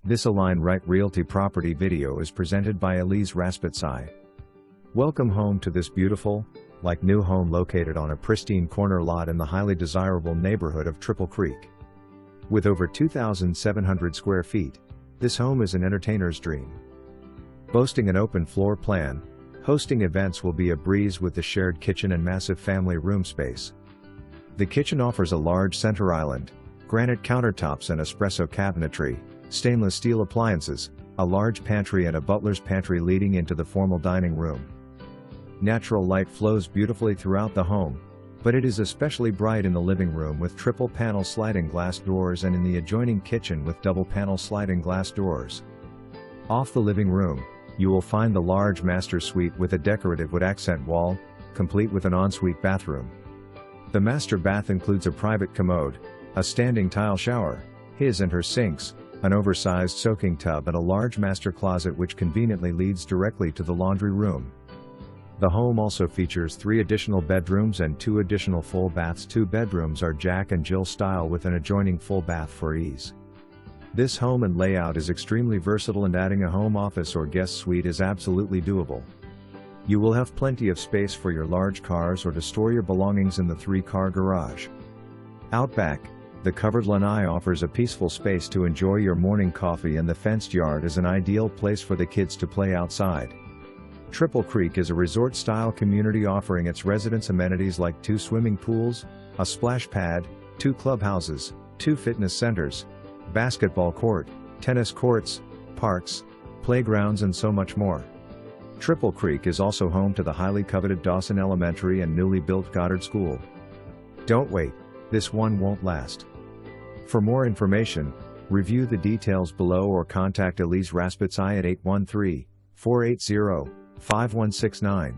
This Align Right Realty property video is presented by Align Right Realty. Welcome home to this beautiful, like new home located on a pristine corner lot in the highly desirable neighborhood of Triple Creek. With over 2,700 square feet, this home is an entertainer's dream. Boasting an open floor plan, hosting events will be a breeze with the shared kitchen and massive family room space. The kitchen offers a large center island, granite countertops and espresso cabinetry, stainless steel appliances, a large pantry and a butler's pantry leading into the formal dining room. Natural light flows beautifully throughout the home, but it is especially bright in the living room with triple panel sliding glass doors and in the adjoining kitchen with double panel sliding glass doors. Off the living room, you will find the large master suite with a decorative wood accent wall, complete with an ensuite bathroom. The master bath includes a private commode, a standing tile shower, his and her sinks, an oversized soaking tub and a large master closet which conveniently leads directly to the laundry room. The home also features 3 additional bedrooms and 2 additional full baths. 2 bedrooms are Jack and Jill style with an adjoining full bath for ease. This home and layout is extremely versatile and adding a home office or guest suite is absolutely doable. You will have plenty of space for your large cars or to store your belongings in the 3-car garage. Out back, the covered lanai offers a peaceful space to enjoy your morning coffee and the fenced yard is an ideal place for the kids to play outside. Triple Creek is a resort-style community offering its residents amenities like 2 swimming pools, a splash pad, 2 clubhouses, 2 fitness centers, basketball court, tennis courts, parks, playgrounds and so much more. Triple Creek is also home to the highly coveted Dawson Elementary and newly built Goddard School. Don't wait, this one won't last. For more information, review the details below or contact Align Right Realty at 813-480-5169.